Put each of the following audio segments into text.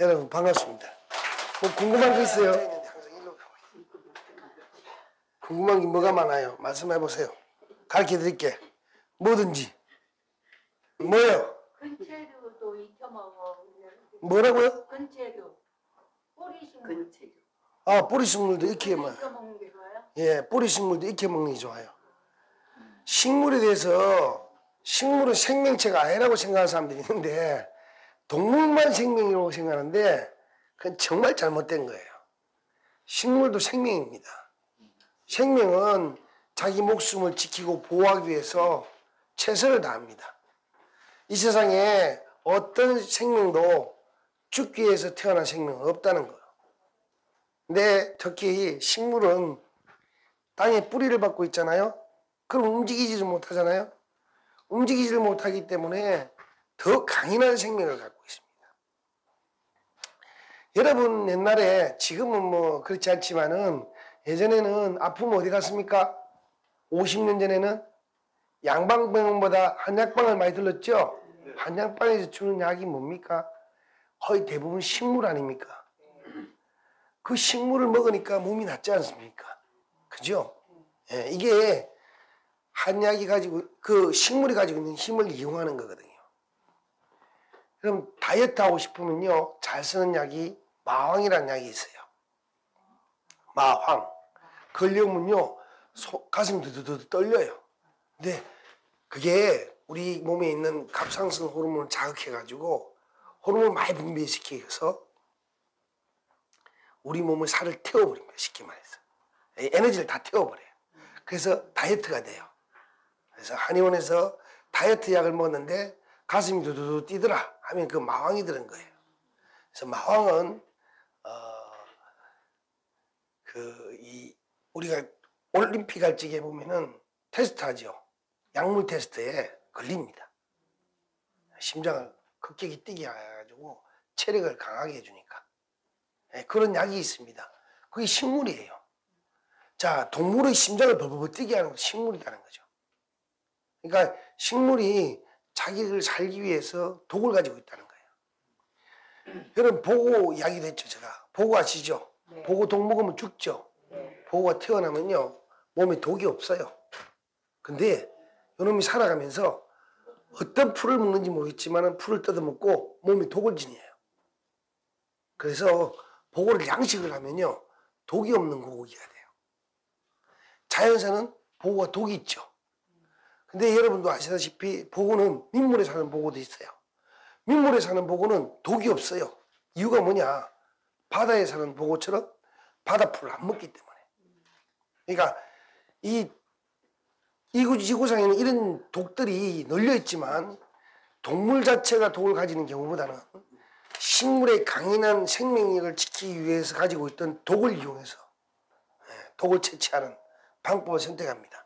여러분 반갑습니다. 뭐 궁금한 거 있어요? 궁금한 게 뭐가 많아요? 말씀해 보세요. 가르쳐 드릴게. 뭐든지. 뭐요? 근체류도 익혀 먹어. 뭐라고요? 근체류. 뿌리식물. 아, 뿌리식물도 익혀 먹어요. 익혀 먹는 게 좋아요? 예, 뿌리식물도 익혀 먹는 게 좋아요. 식물에 대해서 식물은 생명체가 아니라고 생각하는 사람들이 있는데 동물만 생명이라고 생각하는데 그건 정말 잘못된 거예요. 식물도 생명입니다. 생명은 자기 목숨을 지키고 보호하기 위해서 최선을 다합니다. 이 세상에 어떤 생명도 죽기 위해서 태어난 생명은 없다는 거예요. 근데 특히 식물은 땅에 뿌리를 받고 있잖아요. 그럼 움직이지를 못하잖아요. 움직이지를 못하기 때문에 더 강인한 생명을 갖고 있습니다. 여러분 옛날에 지금은 뭐 그렇지 않지만은 예전에는 아프면 어디 갔습니까? 50년 전에는 양방병원보다 한약방을 많이 들렀죠? 한약방에서 주는 약이 뭡니까? 거의 대부분 식물 아닙니까? 그 식물을 먹으니까 몸이 낫지 않습니까? 그죠? 예, 이게 한약이 가지고 그 식물이 가지고 있는 힘을 이용하는 거거든요. 그럼 다이어트 하고 싶으면요 잘 쓰는 약이 마황이라는 약이 있어요. 마황. 걸려오면요 가슴이 드드드 떨려요. 근데 그게 우리 몸에 있는 갑상선 호르몬을 자극해가지고 호르몬을 많이 분비시켜서 우리 몸의 살을 태워버립니다. 쉽게 말해서 에너지를 다 태워버려요. 그래서 다이어트가 돼요. 그래서 한의원에서 다이어트 약을 먹었는데 가슴이 두두두 뛰더라 하면 그 마황이 들은 거예요. 그래서 마황은 우리가 올림픽 할 적에 보면은 테스트하죠. 약물 테스트에 걸립니다. 심장을 급격히 뛰게 해가지고 체력을 강하게 해주니까. 네, 그런 약이 있습니다. 그게 식물이에요. 자, 동물의 심장을 벌벌 뛰게 하는 것도 식물이라는 거죠. 그러니까 식물이 자기를 살기 위해서 독을 가지고 있다는 거예요. 여러분 보고 이야기도 했죠. 제가. 보고 아시죠? 네. 보고 독 먹으면 죽죠. 네. 보고가 태어나면요 몸에 독이 없어요. 근데 이놈이 살아가면서 어떤 풀을 먹는지 모르겠지만 풀을 뜯어먹고 몸에 독을 지녀요. 그래서 보고를 양식을 하면요 독이 없는 고기가 돼요. 자연사는 보고가 독이 있죠. 근데 여러분도 아시다시피 보고는 민물에 사는 보고도 있어요. 민물에 사는 보고는 독이 없어요. 이유가 뭐냐? 바다에 사는 보고처럼 바다풀을 안 먹기 때문에. 그러니까 이 지구상에는 이런 독들이 널려 있지만 동물 자체가 독을 가지는 경우보다는 식물의 강인한 생명력을 지키기 위해서 가지고 있던 독을 이용해서 독을 채취하는 방법을 선택합니다.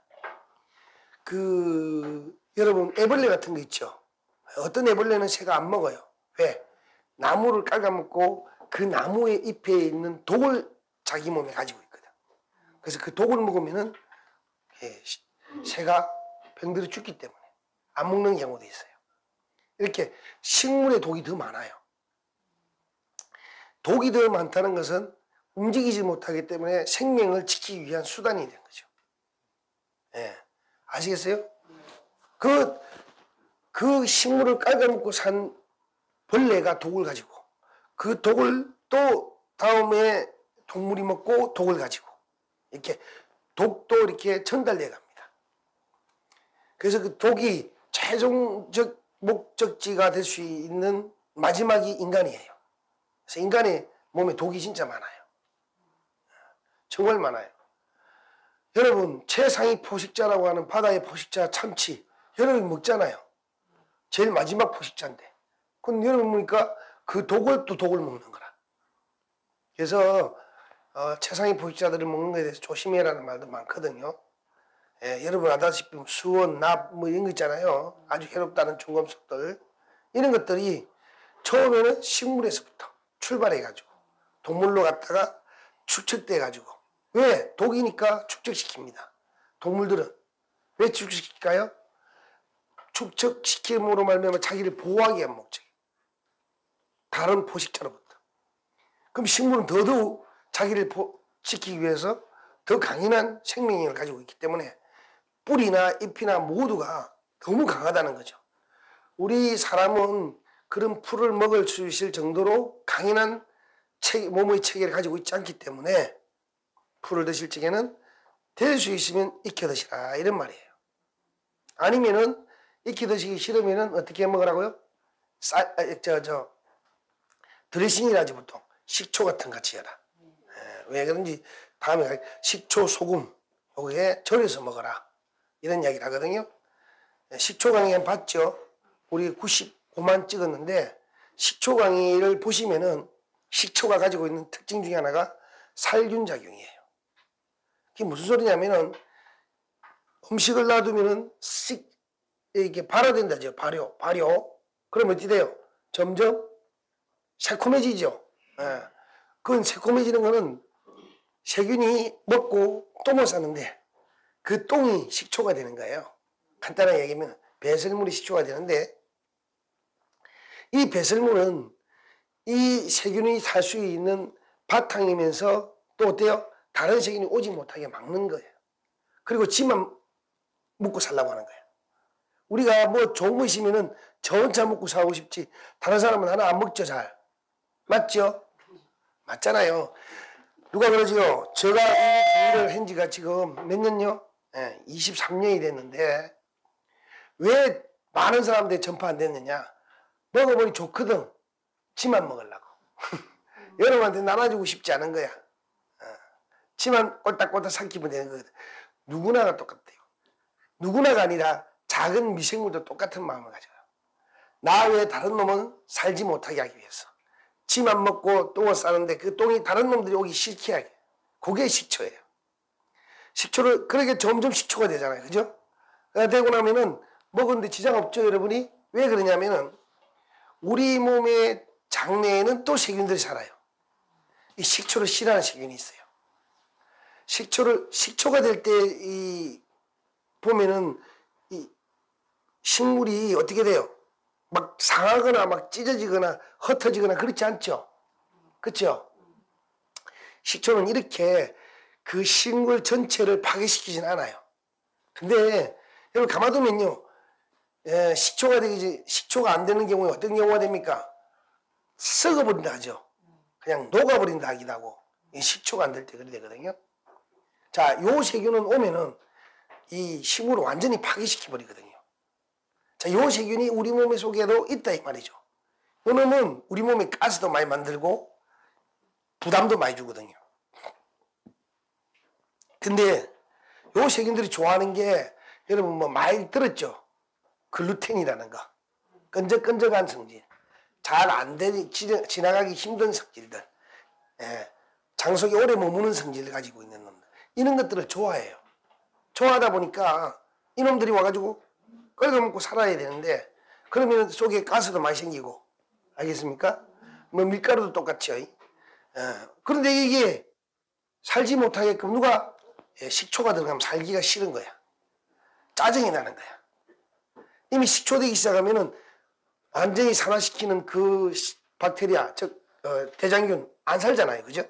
여러분 애벌레 같은 거 있죠? 어떤 애벌레는 새가 안 먹어요. 왜? 나무를 깔아먹고 그 나무의 잎에 있는 독을 자기 몸에 가지고 있거든. 그래서 그 독을 먹으면은 새가 병들어 죽기 때문에 안 먹는 경우도 있어요. 이렇게 식물에 독이 더 많아요. 독이 더 많다는 것은 움직이지 못하기 때문에 생명을 지키기 위한 수단이 된 거죠. 예. 아시겠어요? 그 식물을 깔아먹고 산 벌레가 독을 가지고 그 독을 또 다음에 동물이 먹고 독을 가지고 이렇게 독도 이렇게 전달돼 갑니다. 그래서 그 독이 최종적 목적지가 될 수 있는 마지막이 인간이에요. 그래서 인간의 몸에 독이 진짜 많아요. 정말 많아요. 여러분 최상위 포식자라고 하는 바다의 포식자 참치 여러분 먹잖아요. 제일 마지막 포식자인데 그건 여러분 보니까 그 독을 또 독을 먹는 거라. 그래서 최상위 포식자들을 먹는 것에 대해서 조심해라는 말도 많거든요. 예, 여러분 아다시피 수원, 납 뭐 이런 거 있잖아요. 아주 해롭다는 중금속들 이런 것들이 처음에는 식물에서부터 출발해가지고 동물로 갔다가 축적돼가지고 왜? 독이니까 축적시킵니다. 동물들은 왜 축적시킬까요? 축적시킴으로 말미암아 자기를 보호하기 위한 목적이에요. 다른 포식자로부터. 그럼 식물은 더더욱 자기를 지키기 위해서 더 강인한 생명력을 가지고 있기 때문에 뿌리나 잎이나 모두가 너무 강하다는 거죠. 우리 사람은 그런 풀을 먹을 수 있을 정도로 강인한 몸의 체계를 가지고 있지 않기 때문에 풀을 드실 적에는 될 수 있으면 익혀 드시라 이런 말이에요. 아니면은 익혀 드시기 싫으면은 어떻게 먹으라고요? 드레싱이라지 보통 식초 같은 거 같이 해라. 왜 그런지 다음에 식초, 소금 요게 절여서 먹어라 이런 이야기를 하거든요. 식초 강의 봤죠? 우리 95만 찍었는데 식초 강의를 보시면은 식초가 가지고 있는 특징 중에 하나가 살균 작용이에요. 그게 무슨 소리냐면은 음식을 놔두면은 이게 발효된다죠. 발효. 그러면 어떻게 돼요? 점점 새콤해지죠. 예. 그건 새콤해지는 거는 세균이 먹고 똥을 싸는데 그 똥이 식초가 되는 거예요. 간단하게 얘기하면 배설물이 식초가 되는데 이 배설물은 이 세균이 살 수 있는 바탕이면서 또 어때요? 다른 세균이 오지 못하게 막는 거예요. 그리고 지만 먹고 살라고 하는 거예요. 우리가 뭐 좋은 거 있으면은 저 혼자 먹고 살고 싶지 다른 사람은 하나 안 먹죠 잘. 맞죠? 맞잖아요. 누가 그러지요? 제가 이 일을 한 지가 지금 몇 년요? 23년이 됐는데 왜 많은 사람들이 전파 안 됐느냐? 먹어보니 좋거든. 지만 먹으려고. 여러분한테 나눠주고 싶지 않은 거야. 지만 꼴딱꼴딱 삼키면 되는 거거든. 누구나가 똑같아요. 누구나가 아니라 작은 미생물도 똑같은 마음을 가져요. 나 외에 다른 놈은 살지 못하게 하기 위해서. 지만 먹고 똥을 싸는데 그 똥이 다른 놈들이 오기 싫게 하게. 그게 식초예요. 식초를 그렇게 점점 식초가 되잖아요. 그죠? 되고 나면은 먹었는데 지장 없죠, 여러분이? 왜 그러냐면은 우리 몸의 장내에는 또 세균들이 살아요. 이 식초를 싫어하는 세균이 있어요. 식초가 될 때 보면은 이 식물이 어떻게 돼요? 막 상하거나 막 찢어지거나 흩어지거나 그렇지 않죠? 그렇죠? 식초는 이렇게 그 식물 전체를 파괴시키진 않아요. 근데 여러분 가만두면요, 식초가 안 되는 경우에 어떤 경우가 됩니까? 썩어버린다 하죠. 그냥 녹아버린다 하기도 하고 식초가 안 될 때 그래 되거든요. 자, 요 세균은 오면은 이 식물을 완전히 파괴시켜 버리거든요. 자, 요 세균이 우리 몸 속에도 있다 이 말이죠. 요 놈은 우리 몸에 가스도 많이 만들고 부담도 많이 주거든요. 근데 요 세균들이 좋아하는 게 여러분 뭐 많이 들었죠? 글루텐이라는 거. 끈적끈적한 성질. 잘 안 되니 지나가기 힘든 성질들. 장속에 오래 머무는 성질을 가지고 있는 놈들. 이런 것들을 좋아해요. 좋아하다 보니까 이놈들이 와가지고 끓여먹고 살아야 되는데 그러면 속에 가스도 많이 생기고 알겠습니까? 뭐 밀가루도 똑같죠. 그런데 이게 살지 못하게끔 누가 식초가 들어가면 살기가 싫은 거야. 짜증이 나는 거야. 이미 식초되기 시작하면은 완전히 산화시키는 그 박테리아, 즉 대장균 안 살잖아요. 그죠?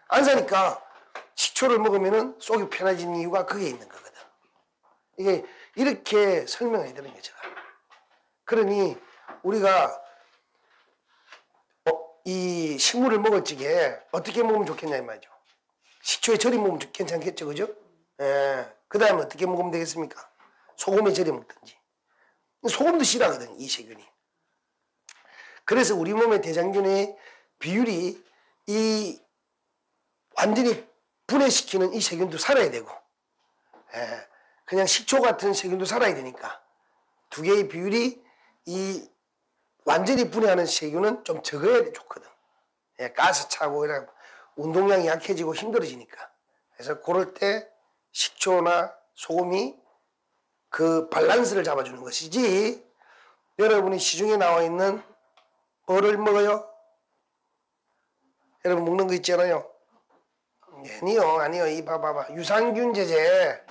안 사니까 식초를 먹으면은 속이 편해지는 이유가 그게 있는 거거든. 이게 이렇게 설명해 드리는 거죠. 그러니 우리가 이 식물을 먹을 적에 어떻게 먹으면 좋겠냐 이 말이죠. 식초에 절여 먹으면 괜찮겠죠. 그죠? 그 다음에 어떻게 먹으면 되겠습니까? 소금에 절여 먹든지. 소금도 싫어하거든 이 세균이. 그래서 우리 몸의 대장균의 비율이 이 완전히 분해시키는 이 세균도 살아야 되고 그냥 식초 같은 세균도 살아야 되니까 두 개의 비율이 이 완전히 분해하는 세균은 좀 적어야 좋거든. 가스 차고 이런 운동량이 약해지고 힘들어지니까. 그래서 그럴 때 식초나 소금이 그 밸런스를 잡아주는 것이지 여러분이 시중에 나와 있는 뭐를 먹어요? 여러분 먹는 거 있잖아요. 아니요. 이 봐봐. 유산균 제제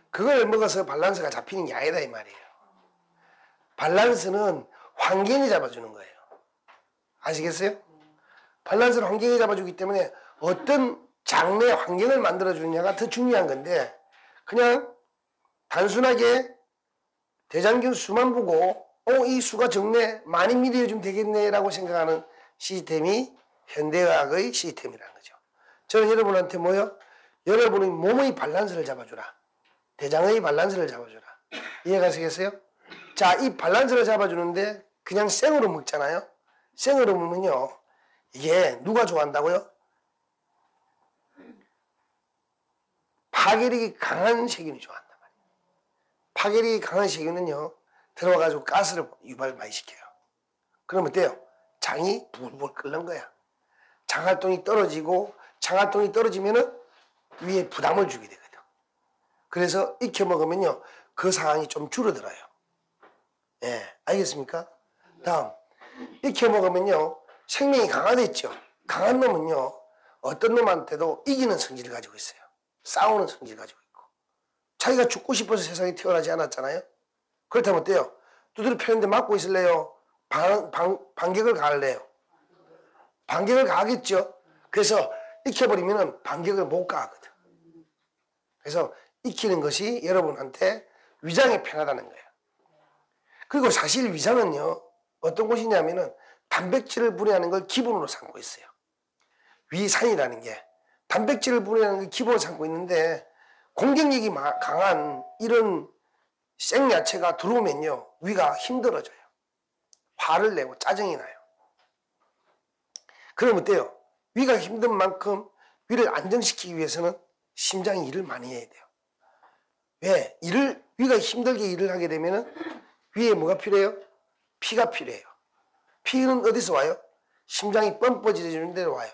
그걸 먹어서 밸런스가 잡히는 게 아니다 이 말이에요. 밸런스는 환경이 잡아주는 거예요. 아시겠어요? 밸런스를 환경이 잡아주기 때문에 어떤 장내 환경을 만들어주느냐가 더 중요한 건데 그냥 단순하게 대장균 수만 보고 이 수가 적네 많이 미리해주면 되겠네 라고 생각하는 시스템이 현대의학의 시스템이라는 거죠. 저는 여러분한테 뭐요? 여러분의 몸의 밸런스를 잡아주라. 대장의 밸런스를 잡아주라. 이해가 되겠어요? 자, 이 밸런스를 잡아주는데 그냥 생으로 먹잖아요. 생으로 먹으면요. 이게 누가 좋아한다고요? 파괴력이 강한 세균이 좋아한단 말이에요. 파괴력이 강한 세균은요. 들어와가지고 가스를 유발 많이 시켜요. 그럼 어때요? 장이 불불 끓는 거야. 장활동이 떨어지고 장활동이 떨어지면은 위에 부담을 주게 되거든. 그래서 익혀 먹으면요. 그 상황이 좀 줄어들어요. 예, 알겠습니까? 다음 익혀 먹으면요. 생명이 강화됐죠. 강한 놈은요. 어떤 놈한테도 이기는 성질을 가지고 있어요. 싸우는 성질을 가지고 있고. 자기가 죽고 싶어서 세상에 태어나지 않았잖아요. 그렇다면 어때요? 두드려 패는데 맞고 있을래요? 반격을 가할래요? 반격을 가하겠죠. 그래서 익혀버리면 반격을 못 가하거든. 그래서 익히는 것이 여러분한테 위장이 편하다는 거예요. 그리고 사실 위장은요. 어떤 곳이냐면은 단백질을 분해하는 걸 기본으로 삼고 있어요. 위산이라는 게 단백질을 분해하는 걸 기본으로 삼고 있는데 공격력이 강한 이런 생야채가 들어오면요. 위가 힘들어져요. 화를 내고 짜증이 나요. 그럼 어때요? 위가 힘든 만큼 위를 안정시키기 위해서는 심장이 일을 많이 해야 돼요. 왜? 위가 힘들게 일을 하게 되면은 위에 뭐가 필요해요? 피가 필요해요. 피는 어디서 와요? 심장이 뻔뻔해지는 데로 와요.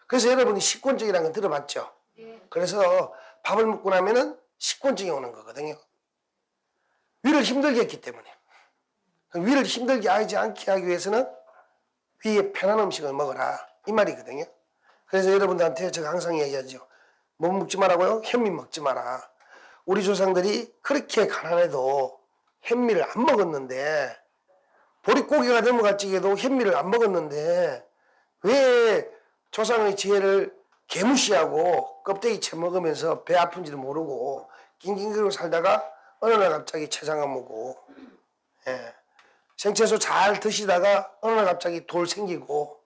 그래서 여러분이 식곤증이라는 거 들어봤죠? 네. 그래서 밥을 먹고 나면은 식곤증이 오는 거거든요. 위를 힘들게 했기 때문에. 위를 힘들게 하지 않게 하기 위해서는 위에 편한 음식을 먹어라. 이 말이거든요. 그래서 여러분들한테 제가 항상 얘기하죠. 뭐 먹지 말라고요? 현미 먹지 마라. 우리 조상들이 그렇게 가난해도 현미를 안 먹었는데 보릿고개가 넘어갈지에도 현미를 안 먹었는데 왜 조상의 지혜를 개무시하고 껍데기 채 먹으면서 배 아픈지도 모르고 낑낑거리고 살다가 어느 날 갑자기 췌장암 오고 예. 생채소 잘 드시다가 어느 날 갑자기 돌 생기고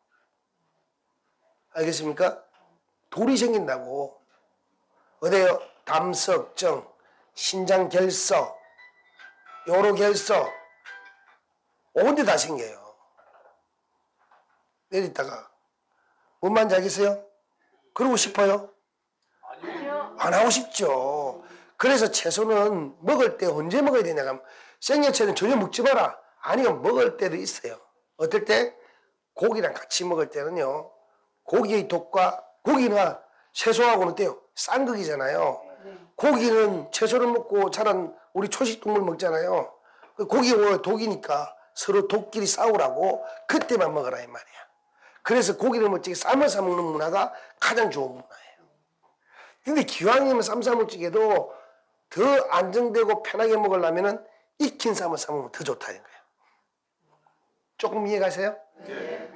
알겠습니까? 돌이 생긴다고. 어때요? 담석증, 신장결석, 요로결석 온데 다 생겨요. 내리다가 뭔 말인지 알겠어요? 그러고 싶어요? 아니요. 안 하고 싶죠. 그래서 채소는 먹을 때 언제 먹어야 되냐 하면 생야채는 전혀 먹지 마라. 아니요, 먹을 때도 있어요. 어떨 때? 고기랑 같이 먹을 때는요. 고기의 독과 고기나 채소하고는 어때요? 쌍극이잖아요. 네. 고기는 채소를 먹고 자란 우리 초식동물 먹잖아요. 고기가 독이니까 서로 독끼리 싸우라고 그때만 먹으라 이 말이야. 그래서 고기를 먹지 삶아서 먹는 문화가 가장 좋은 문화예요. 근데 기왕이면 쌈싸먹찌개도 더 안정되고 편하게 먹으려면 익힌 쌈을 싸먹으면 더 좋다는 거예요. 조금 이해가세요? 네.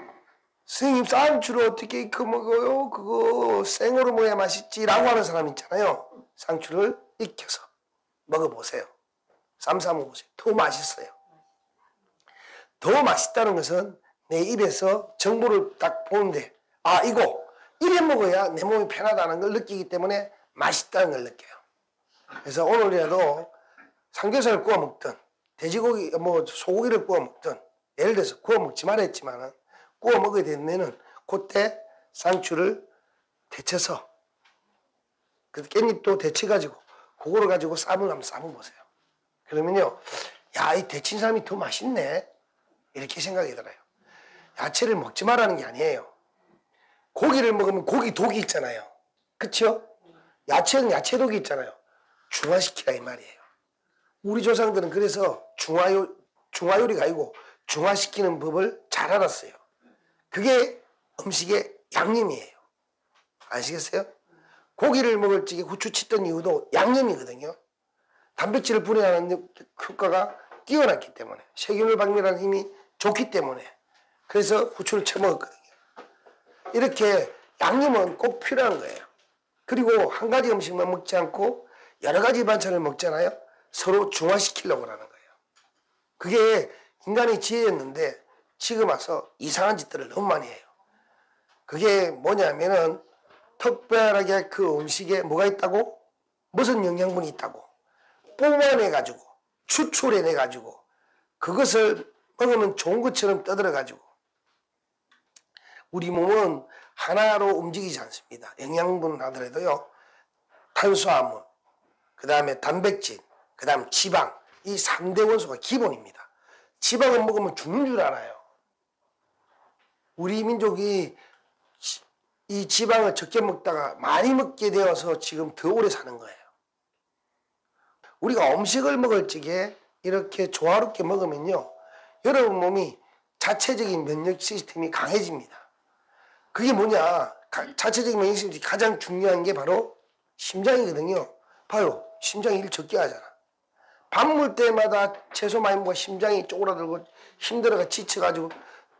선생님 쌍추를 어떻게 익혀 먹어요? 그거 생으로 먹어야 맛있지 라고 하는 사람 있잖아요. 쌍추를 익혀서 먹어보세요. 쌈 싸 먹어보세요. 더 맛있어요. 더 맛있다는 것은 내 입에서 정보를 딱 보는데 아 이거 이래 먹어야 내 몸이 편하다는 걸 느끼기 때문에 맛있다는 걸 느껴요. 그래서 오늘이라도 삼겹살을 구워 먹든 돼지고기 뭐 소고기를 구워 먹든 예를 들어서 구워 먹지 말아 했지만은 구워 먹어야 되면은 그때 쌍추를 데쳐서 그 깻잎도 데쳐가지고 그거를 가지고 쌈을 한번 싸먹어보세요. 그러면요 야 이 데친 쌈이 더 맛있네 이렇게 생각이 들어요. 야채를 먹지 말라는 게 아니에요. 고기를 먹으면 고기 독이 있잖아요. 그쵸? 야채는 야채 독이 있잖아요. 중화시키라 이 말이에요. 우리 조상들은 그래서 중화요리가 아니고 중화시키는 법을 잘 알았어요. 그게 음식의 양념이에요. 아시겠어요? 고기를 먹을 적에 후추 쳤던 이유도 양념이거든요. 단백질을 분해하는 효과가 뛰어났기 때문에 세균을 박멸하는 힘이 좋기 때문에 그래서 후추를 쳐먹었거든요. 이렇게 양념은 꼭 필요한 거예요. 그리고 한 가지 음식만 먹지 않고 여러 가지 반찬을 먹잖아요. 서로 중화시키려고 하는 거예요. 그게 인간의 지혜였는데 지금 와서 이상한 짓들을 너무 많이 해요. 그게 뭐냐면은 특별하게 그 음식에 뭐가 있다고? 무슨 영양분이 있다고 뿜어내가지고 추출해내가지고 그것을 먹으면 좋은 것처럼 떠들어가지고 우리 몸은 하나로 움직이지 않습니다. 영양분 하더라도요. 탄수화물, 그 다음에 단백질, 그 다음 지방 이 3대 원소가 기본입니다. 지방을 먹으면 죽는 줄 알아요. 우리 민족이 이 지방을 적게 먹다가 많이 먹게 되어서 지금 더 오래 사는 거예요. 우리가 음식을 먹을 적에 이렇게 조화롭게 먹으면요. 여러분 몸이 자체적인 면역 시스템이 강해집니다. 그게 뭐냐? 자체적인 면역 시스템이 가장 중요한 게 바로 심장이거든요. 봐요. 심장이 일 적게 하잖아. 밥 먹을 때마다 채소 많이 먹어 심장이 쪼그라들고 힘들어가 지쳐가지고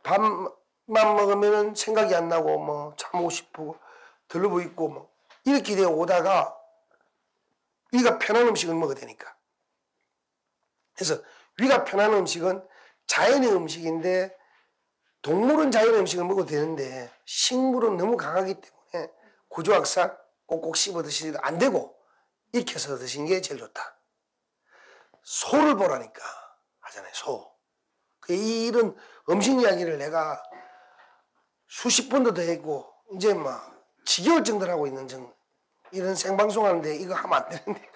밥만 먹으면 생각이 안 나고 뭐 잠오고 싶고 덜러부 있고 뭐 이렇게 되어 오다가 위가 편한 음식을 먹어야 되니까. 그래서 위가 편한 음식은 자연의 음식인데 동물은 자연의 음식을 먹어도 되는데 식물은 너무 강하기 때문에 구조학상 꼭꼭 씹어 드시도 안 되고 익혀서 드시는 게 제일 좋다. 소를 보라니까 하잖아요. 소. 이런 음식 이야기를 내가 수십 번도 더 했고 이제 막 지겨울 정도로 하고 있는 이런 생방송 하는데 이거 하면 안 되는데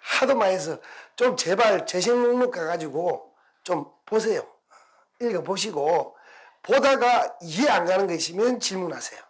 하도 많이 해서 좀 제발 제식 목록 가가지고 좀 보세요. 읽어보시고 보다가 이해 안 가는 거 있으면 질문하세요.